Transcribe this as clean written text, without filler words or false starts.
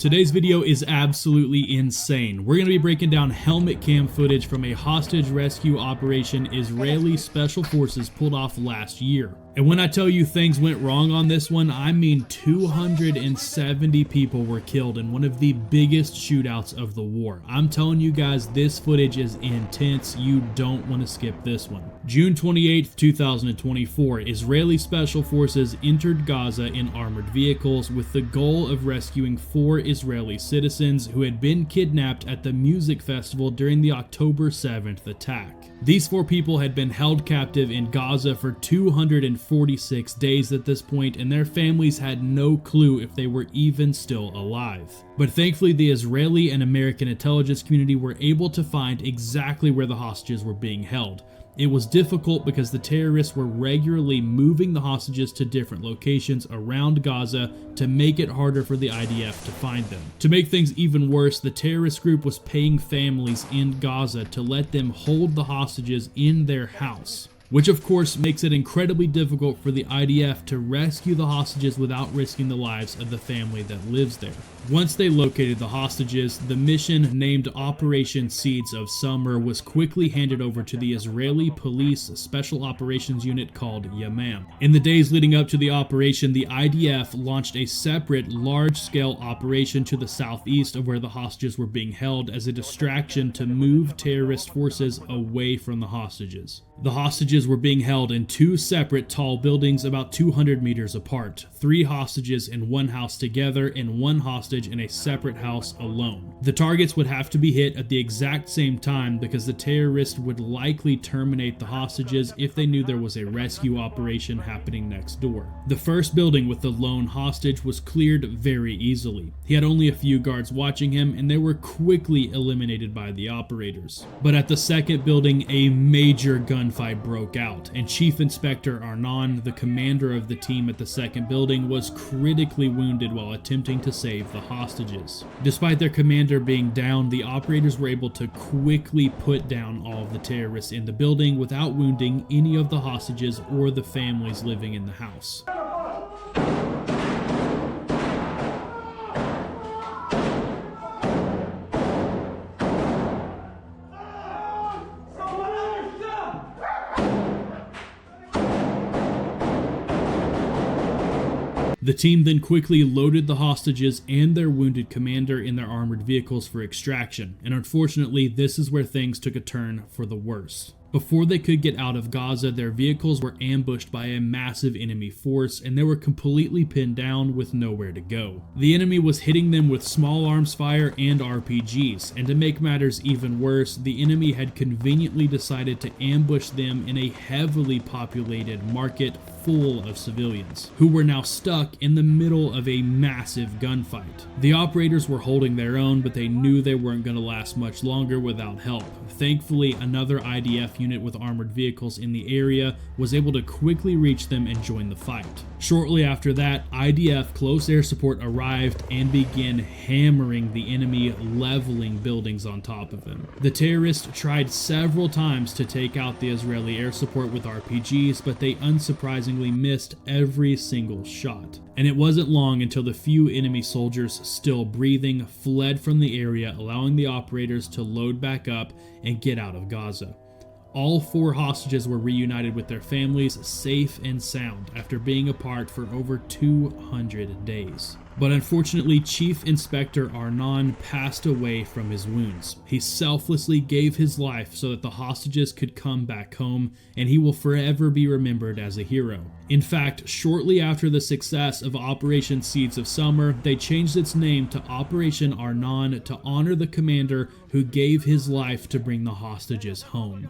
Today's video is absolutely insane. We're going to be breaking down helmet cam footage from a hostage rescue operation Israeli Special Forces pulled off last year. And when I tell you things went wrong on this one, I mean 270 people were killed in one of the biggest shootouts of the war. I'm telling you guys, this footage is intense. You don't want to skip this one. June 28th, 2024, Israeli Special Forces entered Gaza in armored vehicles with the goal of rescuing 4 Israeli citizens who had been kidnapped at the music festival during the October 7th attack. These 4 people had been held captive in Gaza for 246 days at this point, and their families had no clue if they were even still alive. But thankfully, the Israeli and American intelligence community were able to find exactly where the hostages were being held. It was difficult because the terrorists were regularly moving the hostages to different locations around Gaza to make it harder for the IDF to find them. To make things even worse, the terrorist group was paying families in Gaza to let them hold the hostages in their house, which of course makes it incredibly difficult for the IDF to rescue the hostages without risking the lives of the family that lives there. Once they located the hostages, the mission named Operation Seeds of Summer was quickly handed over to the Israeli Police Special Operations Unit called Yamam. In the days leading up to the operation, the IDF launched a separate large-scale operation to the southeast of where the hostages were being held as a distraction to move terrorist forces away from the hostages. The hostages were being held in 2 separate tall buildings about 200 meters apart, 3 hostages in one house together and 1 hostage in a separate house alone. The targets would have to be hit at the exact same time because the terrorists would likely terminate the hostages if they knew there was a rescue operation happening next door. The first building with the lone hostage was cleared very easily. He had only a few guards watching him and they were quickly eliminated by the operators. But at the second building, a major gunfight broke out, and Chief Inspector Arnon, the commander of the team at the second building, was critically wounded while attempting to save the hostages. Despite their commander being down, the operators were able to quickly put down all of the terrorists in the building without wounding any of the hostages or the families living in the house. The team then quickly loaded the hostages and their wounded commander in their armored vehicles for extraction, and unfortunately, this is where things took a turn for the worse. Before they could get out of Gaza, their vehicles were ambushed by a massive enemy force, and they were completely pinned down with nowhere to go. The enemy was hitting them with small arms fire and RPGs, and to make matters even worse, the enemy had conveniently decided to ambush them in a heavily populated market full of civilians, who were now stuck in the middle of a massive gunfight. The operators were holding their own, but they knew they weren't going to last much longer without help. Thankfully, another IDF unit with armored vehicles in the area was able to quickly reach them and join the fight. Shortly after that, IDF close air support arrived and began hammering the enemy, leveling buildings on top of them. The terrorists tried several times to take out the Israeli air support with RPGs, but they unsurprisingly missed every single shot. And it wasn't long until the few enemy soldiers still breathing fled from the area, allowing the operators to load back up and get out of Gaza. All 4 hostages were reunited with their families safe and sound after being apart for over 200 days. But unfortunately, Chief Inspector Arnon passed away from his wounds. He selflessly gave his life so that the hostages could come back home, and he will forever be remembered as a hero. In fact, shortly after the success of Operation Seeds of Summer, they changed its name to Operation Arnon to honor the commander who gave his life to bring the hostages home.